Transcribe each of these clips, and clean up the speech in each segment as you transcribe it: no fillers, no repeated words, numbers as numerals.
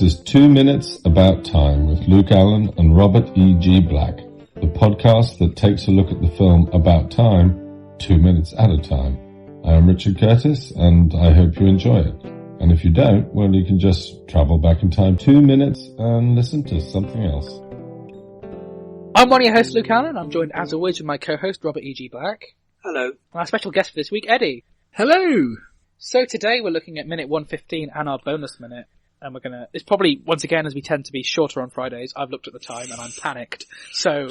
is 2 Minutes About Time with Luke Allen and Robert E.G. Black, the podcast that takes a look at the film About Time 2 minutes at a time. I am Richard Curtis, and I hope you enjoy it. And if you don't, well, you can just travel back in time 2 minutes and listen to something else. I'm one of your hosts, Luke Allen. I'm joined, as always, with my co-host, Robert E.G. Black. Hello. And our special guest for this week, Eddie. Hello! So today we're looking at minute 115 and our bonus minute. And it's probably, once again, as we tend to be shorter on Fridays, I've looked at the time and I'm panicked. So,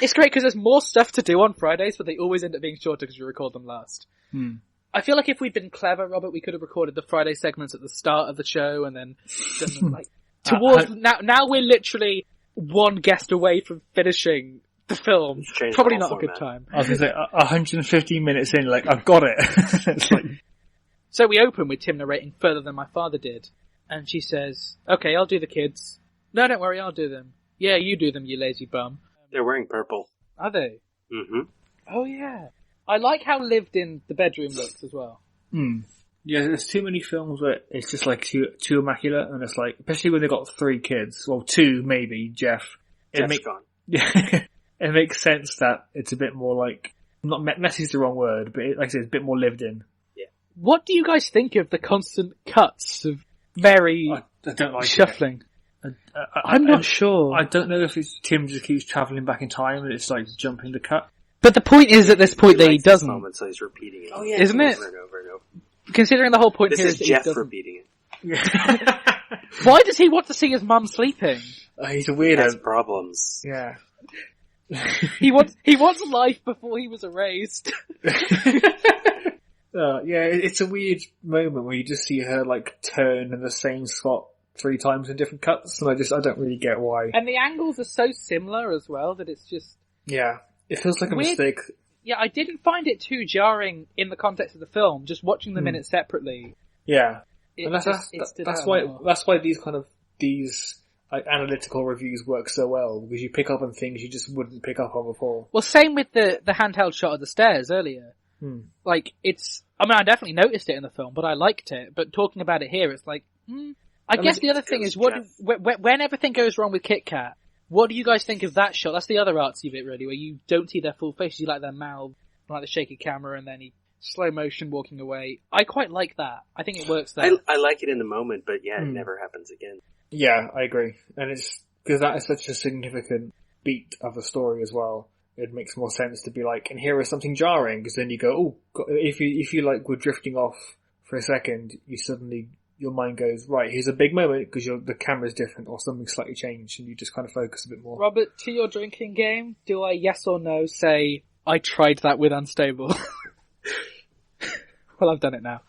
it's great because there's more stuff to do on Fridays, but they always end up being shorter because we record them last. I feel like if we'd been clever, Robert, we could have recorded the Friday segments at the start of the show and then done them towards, now we're literally one guest away from finishing the film. Probably not a good time. I was going to say, 115 minutes in, I've got it. It's like... So we open with Tim narrating further than my father did. And she says, okay, I'll do the kids. No, don't worry, I'll do them. Yeah, you do them, you lazy bum. They're wearing purple. Are they? Mm-hmm. Oh, yeah. I like how lived in the bedroom looks as well. Yeah, there's too many films where it's just too immaculate, and it's especially when they've got 3 kids. Well, 2 maybe, Jeff. Jeff's gone. Yeah, it makes sense that it's a bit more not messy is the wrong word, but like I said, it's a bit more lived in. What do you guys think of the constant cuts of Mary I don't like shuffling? I'm not sure. I don't know if it's Tim just keeps travelling back in time and it's jumping the cut. But the point is, at this point, that he doesn't. Moment, so he's repeating it. Oh, yeah, isn't it? Over and over and over. Considering the whole point this here is that Jeff he doesn't. repeating it. Yeah. Why does he want to see his mum sleeping? He's a He weirdo. has problems. Yeah. He wants life before he was erased. Yeah, it's a weird moment where you just see her turn in the same spot 3 times in different cuts, and I don't really get why. And the angles are so similar as well that it's just... Yeah, it feels like a mistake. Yeah, I didn't find it too jarring in the context of the film, just watching the minutes separately. Yeah. And that's why these analytical reviews work so well, because you pick up on things you just wouldn't pick up on before. Well, same with the handheld shot of the stairs earlier. I definitely noticed it in the film, but I liked it. But talking about it here, it's I guess the other thing is, when everything goes wrong with Kit Kat, what do you guys think of that shot? That's the other artsy bit, really, where you don't see their full faces, you like their mouth, the shaky camera, and then he slow motion walking away. I quite like that. I think it works there. I like it in the moment, but it never happens again. Yeah, I agree. And it's, because that is such a significant beat of the story as well. It makes more sense to be and here is something jarring, because then you go, oh, if you were drifting off for a second, your mind goes, right, here's a big moment, because the camera's different, or something slightly changed, and you just kind of focus a bit more. Robert, to your drinking game, do I, yes or no, say, I tried that with Unstable? Well, I've done it now.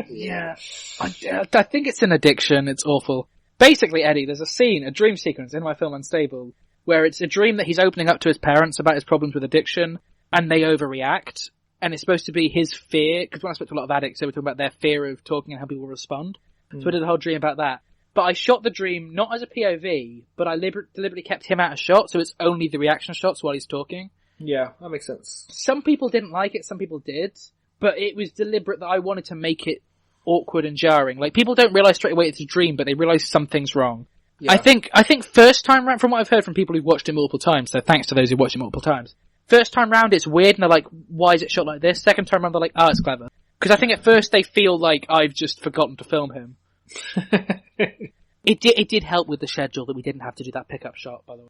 Yeah. I think it's an addiction, it's awful. Basically, Eddie, there's a dream sequence in my film Unstable, where it's a dream that he's opening up to his parents about his problems with addiction, and they overreact. And it's supposed to be his fear, because when I spoke to a lot of addicts, they were talking about their fear of talking and how people respond. So I did a whole dream about that. But I shot the dream not as a POV, but I deliberately kept him out of shot, so it's only the reaction shots while he's talking. Yeah, that makes sense. Some people didn't like it, some people did, but it was deliberate that I wanted to make it awkward and jarring. People don't realise straight away it's a dream, but they realise something's wrong. Yeah. I think first time round, from what I've heard from people who've watched it multiple times, so thanks to those who've watched it multiple times, first time round it's weird and they're like, why is it shot like this? Second time round they're like, it's clever. Because I think at first they feel like I've just forgotten to film him. It did help with the schedule that we didn't have to do that pickup shot, by the way.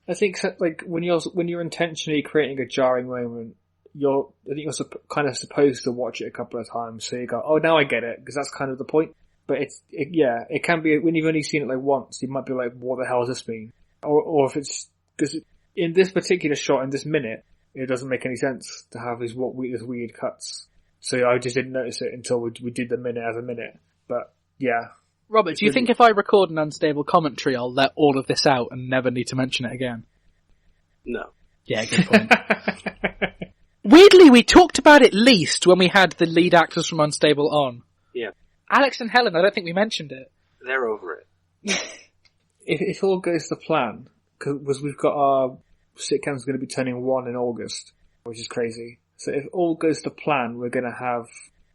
I think when you're intentionally creating a jarring moment, I think you're kind of supposed to watch it a couple of times, so you go, oh, now I get it, because that's kind of the point. But it can be, when you've only seen it once, you might be like, what the hell does this mean? Or if it's, because in this particular shot, in this minute, it doesn't make any sense to have these weird cuts. So I just didn't notice it until we did the minute as a minute. But yeah. Robert, do you think if I record an Unstable commentary, I'll let all of this out and never need to mention it again? No. Yeah, good point. Weirdly, we talked about it least when we had the lead actors from Unstable on. Yeah. Alex and Helen, I don't think we mentioned it. They're over it. If all goes to plan, because we've got our sitcom's going to be turning 1 in August, which is crazy. So if all goes to plan, we're going to have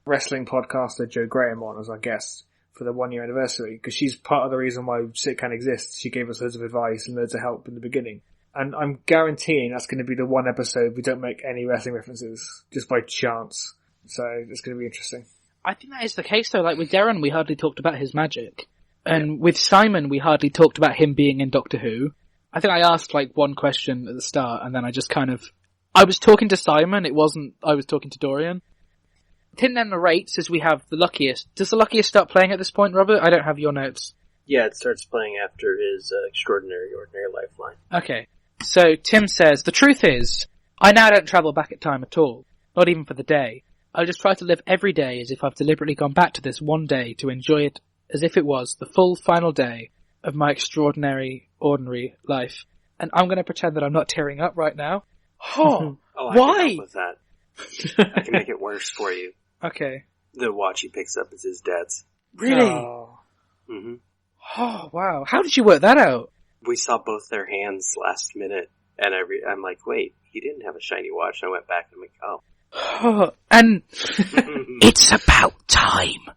wrestling podcaster Joe Graham on as our guest for the 1 year anniversary, because she's part of the reason why Sitcan exists. She gave us loads of advice and loads of help in the beginning. And I'm guaranteeing that's going to be the one episode we don't make any wrestling references, just by chance. So it's going to be interesting. I think that is the case though. Like with Darren, we hardly talked about his magic. And with Simon, we hardly talked about him being in Doctor Who. I think I asked like one question at the start, and then I just I was talking to Simon, I was talking to Dorian. Tin then narrates as we have The Luckiest. Does The Luckiest start playing at this point, Robert? I don't have your notes. Yeah, it starts playing after his Extraordinary Ordinary Lifeline. Okay. So Tim says, the truth is, I now don't travel back at time at all. Not even for the day. I just try to live every day as if I've deliberately gone back to this one day to enjoy it as if it was the full final day of my extraordinary, ordinary life. And I'm going to pretend that I'm not tearing up right now. Oh, I why? can help with that. I can make it worse for you. Okay. The watch he picks up is his dad's. Really? Oh. Mm-hmm. Oh, wow. How did you work that out? We saw both their hands last minute, and I'm like, wait, he didn't have a shiny watch. And I went back and I'm like, oh. And it's about time.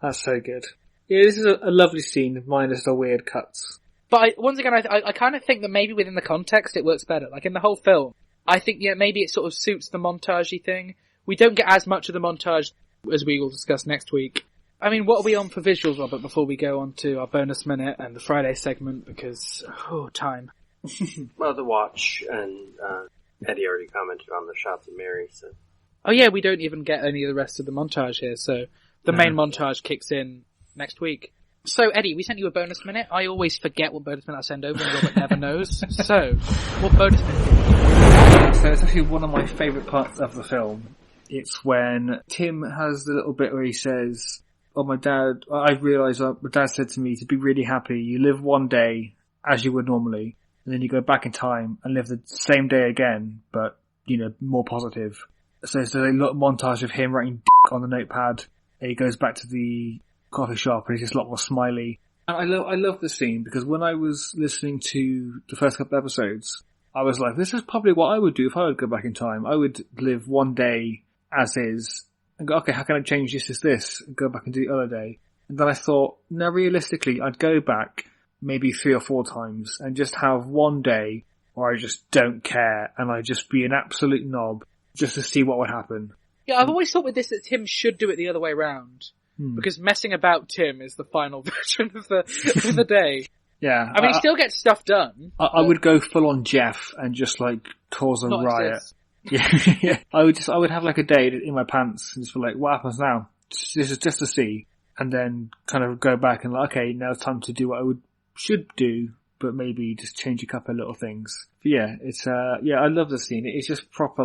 That's so good. Yeah, this is a lovely scene, minus the weird cuts. But once again, I kind of think that maybe within the context it works better. Like in the whole film, I think, yeah, maybe it sort of suits the montagey thing. We don't get as much of the montage as we will discuss next week. I mean, what are we on for visuals, Robert, before we go on to our bonus minute and the Friday segment? Because, time. Well, the watch, and Eddie already commented on the shots of Mary, so. Oh yeah, we don't even get any of the rest of the montage here, so the main montage kicks in next week. So, Eddie, we sent you a bonus minute. I always forget what bonus minute I send over, and Robert never knows. So, what bonus minute? So it's actually one of my favourite parts of the film. It's when Tim has the little bit where he says, I realised my dad said to me to be really happy, you live one day as you would normally, and then you go back in time and live the same day again, but, more positive. So there's a little montage of him writing D on the notepad, and he goes back to the coffee shop and he's just a lot more smiley. And I love this scene because when I was listening to the first couple of episodes, I was like, this is probably what I would do if I would go back in time. I would live one day as is and go, okay, how can I change this, and go back and do the other day. And then I thought, no, realistically, I'd go back maybe 3 or 4 times and just have one day where I just don't care and I just be an absolute knob just to see what would happen. Yeah, I've always thought with this that Tim should do it the other way round. Because messing about Tim is the final version of the day. Yeah. I mean, he still gets stuff done. I would go full on Jeff and just cause a riot. Yeah. I would have a day in my pants and just be like, what happens now? This is just to see. And then kind of go back and okay, now it's time to do what I should do, but maybe just change a couple of little things. But yeah, it's, I love the scene. It's just proper,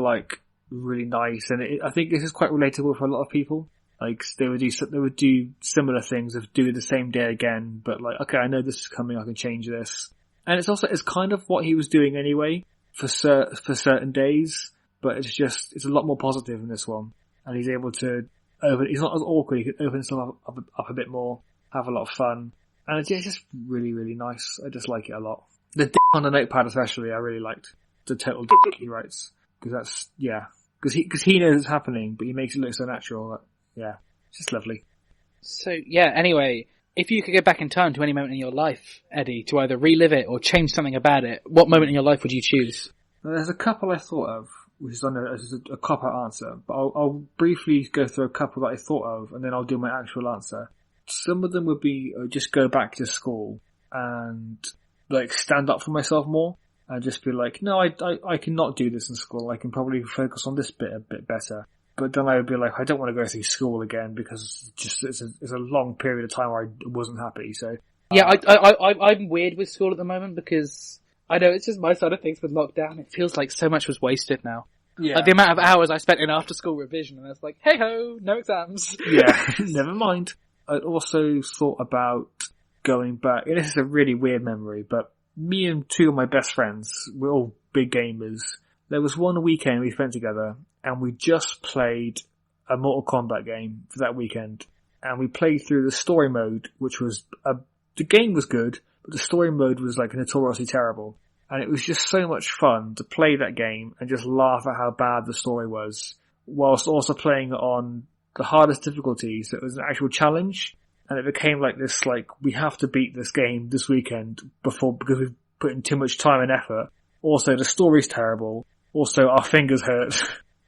really nice. And I think this is quite relatable for a lot of people. They would do similar things of do the same day again, but okay, I know this is coming, I can change this. And it's kind of what he was doing anyway for certain days, but it's a lot more positive in this one. And he's able to he's not as awkward, he can open himself up a bit more, have a lot of fun. And it's just really, really nice. I just like it a lot. The on the notepad especially, I really liked. The total he writes. Because he knows it's happening, but he makes it look so natural. Yeah, it's just lovely. So, yeah, anyway, if you could go back in time to any moment in your life, Eddie, to either relive it or change something about it, what moment in your life would you choose? Well, there's a couple I thought of, which is a cop-out answer, but I'll briefly go through a couple that I thought of, and then I'll do my actual answer. Some of them would be just go back to school and, stand up for myself more, and just be like, no, I cannot do this in school, I can probably focus on this bit a bit better. But then I would be like, I don't want to go through school again because it's a long period of time where I wasn't happy. So yeah, I'm weird with school at the moment because I know it's just my side of things with lockdown. It feels like so much was wasted now. Yeah, the amount of hours I spent in after school revision, and I was like, hey ho, no exams. Yeah, never mind. I also thought about going back, and this is a really weird memory, but me and 2 of my best friends, we're all big gamers. There was one weekend we spent together, and we just played a Mortal Kombat game for that weekend. And we played through the story mode, which was, the game was good, but the story mode was notoriously terrible. And it was just so much fun to play that game and just laugh at how bad the story was whilst also playing on the hardest difficulty. So it was an actual challenge, and it became like this, like, we have to beat this game this weekend because we've put in too much time and effort. Also, the story's terrible. Also, our fingers hurt.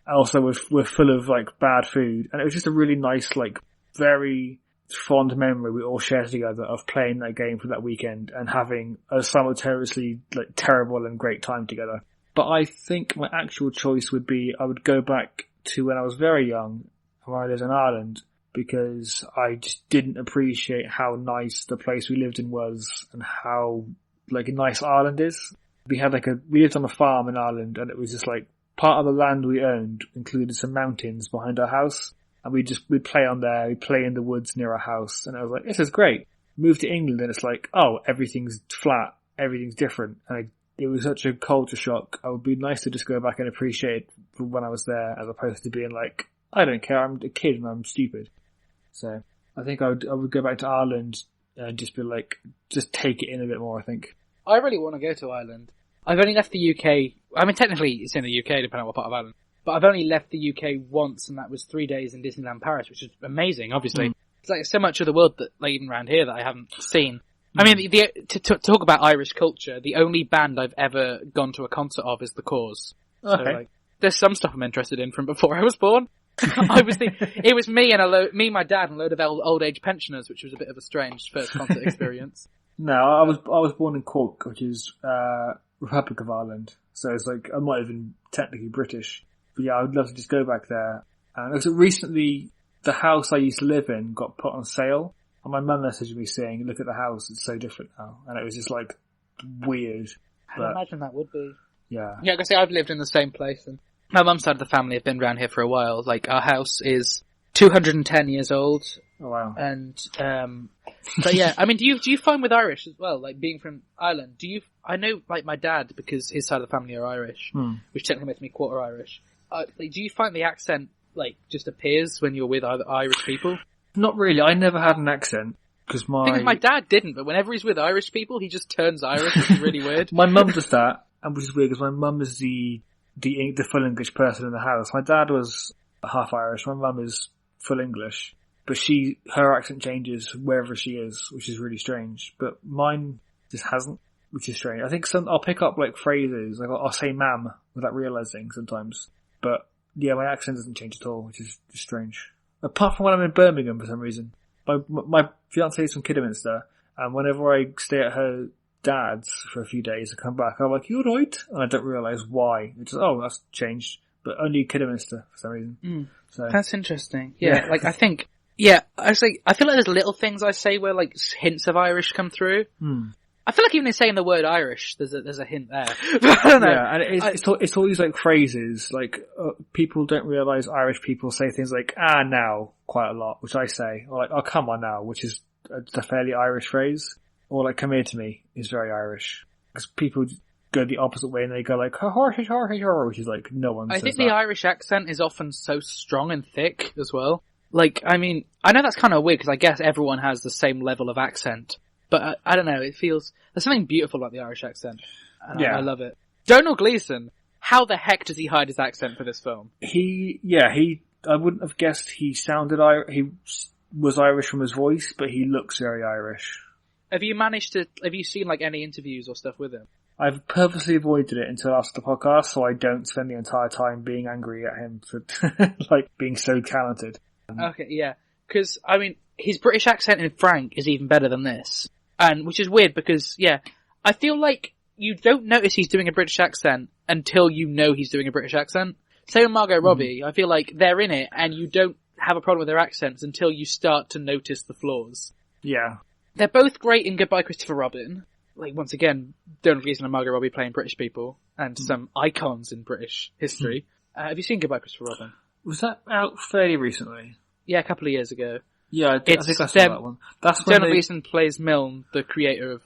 Also, we're full of, like, bad food. And it was just a really nice, like, very fond memory we all shared together of playing that game for that weekend and having a simultaneously, like, terrible and great time together. But I think my actual choice would be I would go back to when I was very young, when I lived in Ireland, because I just didn't appreciate how nice the place we lived in was and how, like, nice Ireland is. We lived on a farm in Ireland, and it was just like part of the land we owned included some mountains behind our house, and we'd play on there, we'd play in the woods near our house, and I was like, this is great. Moved to England and it's like, oh, everything's flat, everything's different, and it was such a culture shock. It would be nice to just go back and appreciate it from when I was there, as opposed to being like, I don't care, I'm a kid and I'm stupid. So I think I would go back to Ireland and just be like, just take it in a bit more, I think. I really want to go to Ireland. I've only left the UK. I mean, technically it's in the UK, depending on what part of Ireland. But I've only left the UK once, and that was 3 days in Disneyland Paris, which is amazing, obviously. It's like so much of the world that, like, even around here, that I haven't seen. I mean, to talk about Irish culture, the only band I've ever gone to a concert of is The Cause. Okay. So, like, there's some stuff I'm interested in from before I was born. It was me and my dad, and a load of old age pensioners, which was a bit of a strange first concert experience. No, I was born in Cork, which is Republic of Ireland. So it's like, I'm not even technically British. But yeah, I would love to just go back there. And also recently, the house I used to live in got put on sale. And my mum messaged me saying, look at the house, it's so different now. And it was just like, weird. I can imagine that would be. Yeah. Yeah, like I say, I've lived in the same place, and my mum's side of the family have been around here for a while. Like, our house is 210 years old. Oh wow. And, but yeah, I mean, do you find with Irish as well, like being from Ireland, I know, like, my dad, because his side of the family are Irish, which technically makes me quarter Irish. Like, do you find the accent, like, just appears when you're with other Irish people? Not really. I never had an accent. Because my dad didn't, but whenever he's with Irish people, he just turns Irish, which is really weird. My mum does that, and which is weird because my mum is the full English person in the house. My dad was half Irish. My mum is full English, but her accent changes wherever she is, which is really strange. But mine just hasn't, which is strange. I think I'll pick up like phrases, like I'll say "ma'am" without realizing sometimes. But yeah, my accent doesn't change at all, which is just strange. Apart from when I'm in Birmingham for some reason. My fiancée is from Kidderminster, and whenever I stay at her dad's for a few days and come back, I'm like, you alright? And I don't realise why. It's just, oh, that's changed. But only Kidderminster for some reason. So that's interesting. Yeah, like I think, yeah, I feel like there's little things I say where like hints of Irish come through. I feel like even in saying the word Irish, there's a hint there. But I don't know. Yeah, and it's all these like phrases, like people don't realise Irish people say things like now quite a lot, which I say, or like, oh come on now, which is a fairly Irish phrase, or like come here to me is very Irish, because people go the opposite way and they go like horse, which is like no one says I think that. the Irish accent is often so strong and thick as well. Like, I mean, I know that's kind of weird because I guess everyone has the same level of accent. But I don't know, there's something beautiful about the Irish accent. And I love it. Donald Gleeson, how the heck does he hide his accent for this film? I wouldn't have guessed he sounded he was Irish from his voice, but he looks very Irish. Have you seen like any interviews or stuff with him? I've purposely avoided it until after the podcast, so I don't spend the entire time being angry at him for, like, being so talented. Okay, yeah. Cause, I mean, his British accent in Frank is even better than this. And, which is weird because, yeah, I feel like you don't notice he's doing a British accent until you know he's doing a British accent. Same with Margot Robbie. I feel like they're in it and you don't have a problem with their accents until you start to notice the flaws. Yeah. They're both great in Goodbye Christopher Robin. Like, once again, Donald Gleeson and Margot Robbie playing British people and some icons in British history. Have you seen Goodbye Christopher Robin? Was that out fairly recently? Yeah, a couple of years ago. Yeah, I think I saw that one. That's when Donald Gleeson plays Milne, the creator of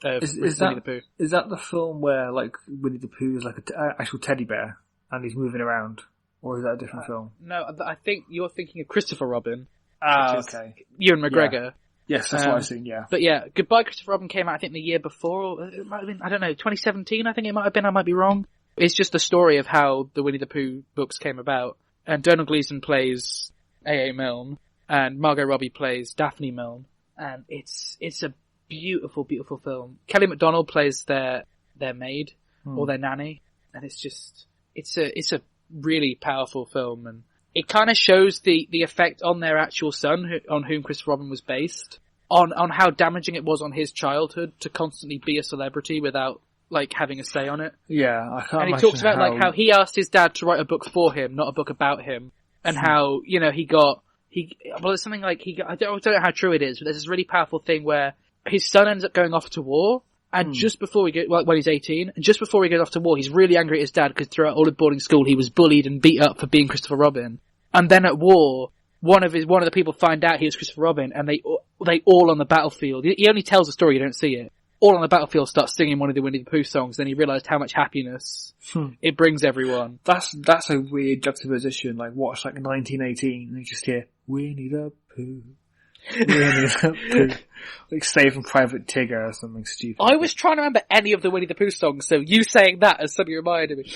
Winnie the Pooh. Is that the film where, like, Winnie the Pooh is like an actual teddy bear and he's moving around? Or is that a different film? No, I think you're thinking of Christopher Robin. Okay. Ewan McGregor. Yeah. Yes, that's what I've seen, yeah. But yeah, Goodbye Christopher Robin came out, I think, the year before, or it might have been, I don't know, 2017, I think it might have been, I might be wrong. It's just the story of how the Winnie the Pooh books came about. and Donald Gleason plays A.A. Milne, and Margot Robbie plays Daphne Milne, and it's a beautiful, beautiful film. Kelly MacDonald plays their maid, or their nanny, and it's a really powerful film, and it kind of shows the effect on their actual son, on whom Christopher Robin was based, on how damaging it was on his childhood to constantly be a celebrity without, like, having a say on it. Yeah, I can't. And he talks about like how he asked his dad to write a book for him, not a book about him, and how, you know, it's something like I don't know how true it is, but there's this really powerful thing where his son ends up going off to war, and just before when he's 18, and just before he goes off to war, he's really angry at his dad because throughout all of boarding school he was bullied and beat up for being Christopher Robin. And then at war, one of the people find out he was Christopher Robin, and they all on the battlefield. He only tells the story, you don't see it. All on the battlefield start singing one of the Winnie the Pooh songs. Then he realised how much happiness it brings everyone. That's a weird juxtaposition. Like watch like 1918, and you just hear Winnie the Pooh. Winnie the Pooh. Like Saving Private Tigger or something stupid. I was trying to remember any of the Winnie the Pooh songs, so you saying that as something reminded me.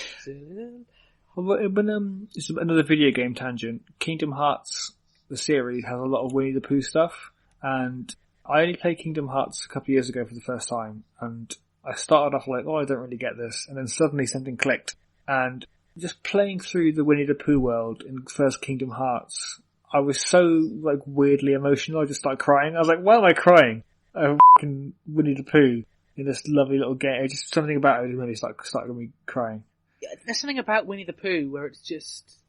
When it's another video game tangent. Kingdom Hearts, the series, has a lot of Winnie the Pooh stuff, and I only played Kingdom Hearts a couple of years ago for the first time, and I started off like, I don't really get this, and then suddenly something clicked, and just playing through the Winnie the Pooh world in first Kingdom Hearts, I was so, like, weirdly emotional, I just started crying. I was like, why am I crying? Oh, f***ing Winnie the Pooh in this lovely little game. Just something about it really started me crying. Yeah, there's something about Winnie the Pooh where it's just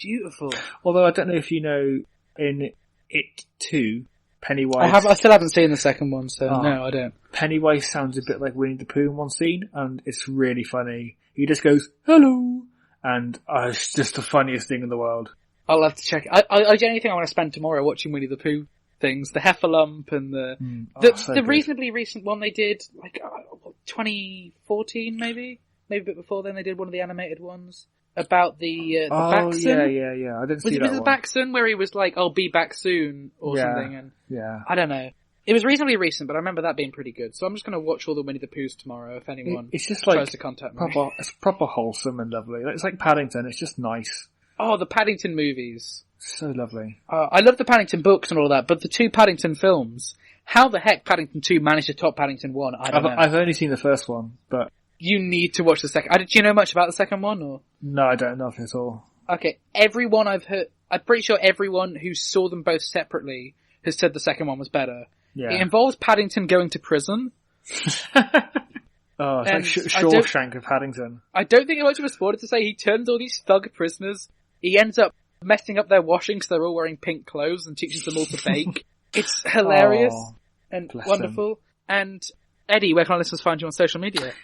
beautiful. Although I don't know if you know, in It 2, Pennywise... I still haven't seen the second one, so no, I don't. Pennywise sounds a bit like Winnie the Pooh in one scene, and it's really funny. He just goes, hello! And it's just the funniest thing in the world. I'll have to check. I genuinely think I want to spend tomorrow watching Winnie the Pooh things. The Heffalump and the reasonably recent one they did, like 2014 maybe a bit before then. They did one of the animated ones about the Baxon. Yeah. I didn't see that was it one. the Baxon where he was like, "I'll be back soon" or something? And I don't know. It was reasonably recent, but I remember that being pretty good. So I'm just going to watch all the Winnie the Poohs tomorrow. If anyone it's just like tries to contact me, it's proper wholesome and lovely. It's like Paddington. It's just nice. Oh, the Paddington movies. So lovely. I love the Paddington books and all that, but the two Paddington films, how the heck Paddington 2 managed to top Paddington 1, I don't know. I've only seen the first one, but... You need to watch the second. Do you know much about the second one, or? No, I don't know at all. Okay, everyone I've heard, I'm pretty sure everyone who saw them both separately has said the second one was better. Yeah. It involves Paddington going to prison. It's like Shawshank of Paddington. I don't think much of a spoiler to say he turns all these thug prisoners. He ends up messing up their washing because they're all wearing pink clothes and teaches them all to bake. It's hilarious and wonderful. And Eddie, where can our listeners find you on social media?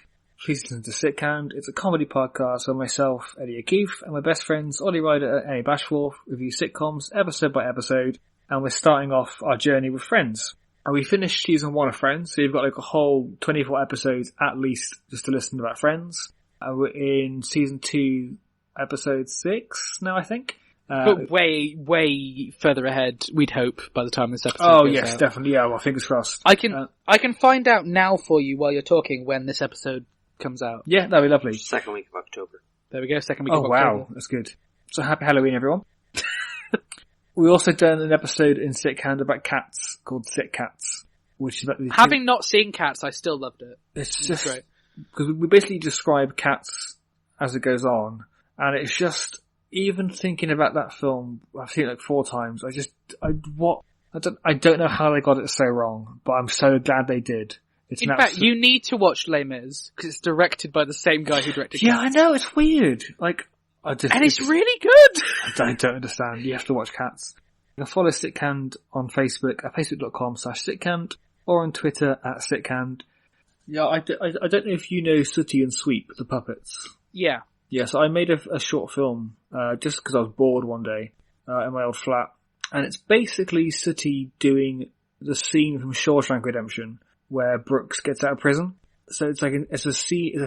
Please listen to Sitcand. It's a comedy podcast where myself, Eddie O'Keefe, and my best friends, Ollie Ryder and Annie Bashforth, review sitcoms episode by episode, and we're starting off our journey with Friends. And we finished season 1 of Friends, so you've got like a whole 24 episodes at least just to listen about Friends. And we're in season 2, episode 6 now, I think. But way further ahead, we'd hope, by the time this episode goes out. Definitely. Yeah, well, fingers crossed. I can find out now for you while you're talking when this episode comes out. Yeah, that'd be lovely. Second week of October. There we go, second week of October. Oh wow, that's good. So happy Halloween, everyone. We also done an episode in Sitcand about cats called Sit Cats, which is about the Having not seen Cats, I still loved it. It's just great. Because we basically describe cats as it goes on, and it's just, even thinking about that film, I've seen it like 4 times, I don't know how they got it so wrong, but I'm so glad they did. In fact, you need to watch Les Mis, because it's directed by the same guy who directed Yeah, Cats. I know, it's weird. It's really good! I don't understand. You have to watch Cats. You can follow Sitcand on Facebook at facebook.com/Sitcand, or on Twitter at Sitcand. Yeah, I don't know if you know Sooty and Sweep, the puppets. Yeah. Yeah, so I made a short film, just because I was bored one day, in my old flat. And it's basically Sooty doing the scene from Shawshank Redemption, where Brooks gets out of prison. So it's like, it's a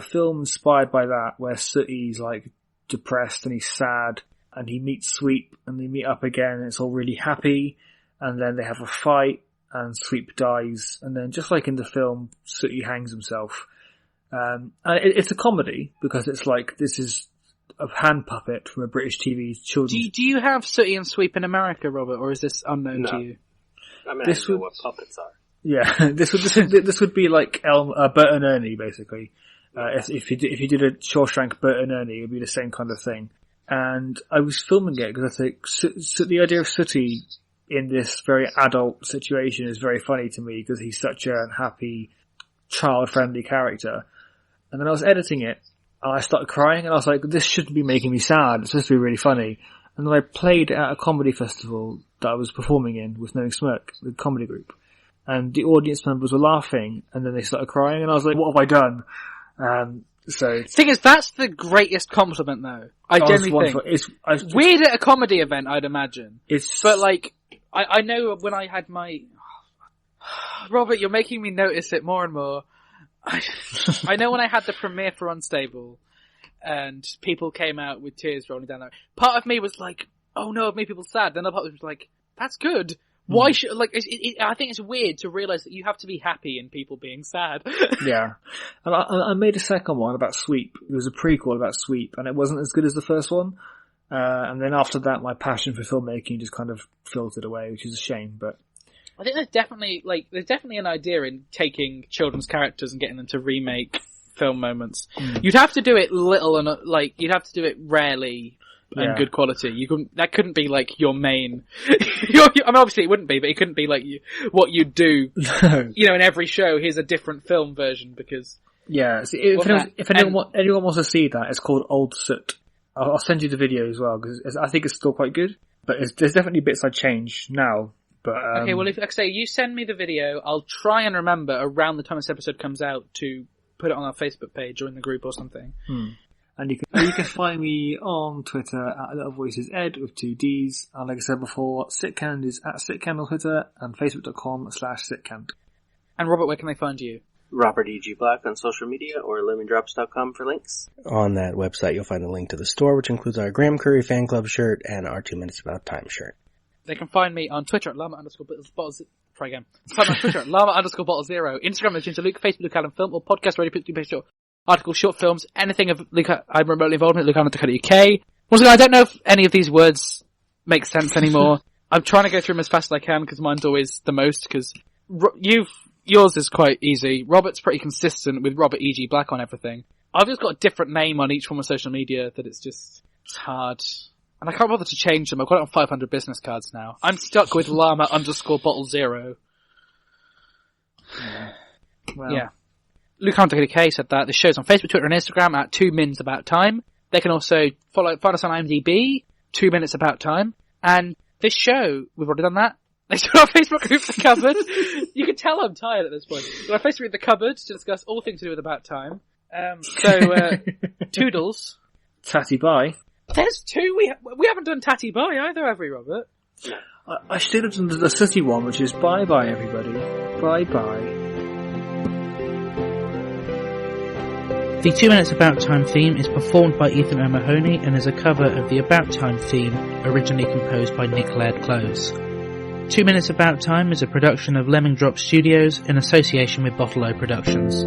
film inspired by that, where Sooty's like depressed and he's sad, and he meets Sweep, and they meet up again, and it's all really happy, and then they have a fight, and Sweep dies, and then just like in the film, Sooty hangs himself. And it's a comedy, because it's like, this is a hand puppet from a British TV children's. Do you have Sooty and Sweep in America, Robert, or is this unknown to you? I mean, I don't know what puppets are. Yeah, this would be like Bert and Ernie, basically. If you did a Shawshank Bert and Ernie, it would be the same kind of thing. And I was filming it because I think so the idea of Sooty in this very adult situation is very funny to me because he's such a happy, child-friendly character. And then I was editing it, and I started crying, and I was like, this shouldn't be making me sad, it's supposed to be really funny. And then I played at a comedy festival that I was performing in with Knowing Smirk, the comedy group. And the audience members were laughing, and then they started crying, and I was like, what have I done? So the thing is, that's the greatest compliment, though. I genuinely think. It's weird at a comedy event, I'd imagine. But, like, I know when I had my... Robert, you're making me notice it more and more. I know when I had the premiere for Unstable, and people came out with tears rolling down their... Part of me was like, oh no, I've made people sad. Then the part of me was like, that's good. Why should... Like, I think it's weird to realise that you have to be happy in people being sad. Yeah. And I made a second one about Sweep. It was a prequel about Sweep, and it wasn't as good as the first one. And then after that, my passion for filmmaking just kind of filtered away, which is a shame, but... I think there's definitely an idea in taking children's characters and getting them to remake film moments. You'd have to do it little and, you'd have to do it rarely and good quality. That couldn't be, like, your main... I mean, obviously it wouldn't be, but it couldn't be, like, what you'd do, in every show, here's a different film version, because... Yeah, so if anyone wants to see that, it's called Old Soot. I'll send you the video as well, because I think it's still quite good. But there's definitely bits I change now. But okay, well, if you send me the video, I'll try and remember around the time this episode comes out to put it on our Facebook page or in the group or something. And you can find me on Twitter at Little Voices Ed with 2 Ds. And like I said before, Sitcand is at Sitcand on Twitter and Facebook.com/Sitcand. And Robert, where can they find you? Robert E.G. Black on social media or lemondrops.com for links. On that website, you'll find a link to the store, which includes our Graham Curry fan club shirt and our 2 Minutes About Time shirt. They can find me on Twitter at llama_bottles. Try again. Find me on Twitter at llama_bottle0. Instagram at Ginger Luke. Facebook Luke Allen Film or podcast radio, articles, short films, anything of Luke. I'm remotely involved in UK. Once again, I don't know if any of these words make sense anymore. I'm trying to go through them as fast as I can because mine's always the most. Because yours is quite easy. Robert's pretty consistent with Robert E.G. Black on everything. I've just got a different name on each form of social media that it's hard. And I can't bother to change them. I've got it on 500 business cards now. I'm stuck with llama_bottle0. Yeah. Well. Yeah. Luke Hunter K said that. The show's on Facebook, Twitter, and Instagram at 2 Mins About Time. They can also find us on IMDb, 2 Minutes About Time. And this show, we've already done that. Next to our Facebook group, The Cupboard. You can tell I'm tired at this point. We're on Facebook group, The Cupboard, to discuss all things to do with About Time. Toodles. Tatty bye. There's 2. We haven't done Tatty Bye either, have we, Robert? I should have done the city one, which is bye bye everybody. Bye bye. The 2 Minutes About Time theme is performed by Ethan O'Mahony and is a cover of the About Time theme, originally composed by Nick Laird-Close. 2 Minutes About Time is a production of Lemon Drop Studios in association with Bottle O Productions.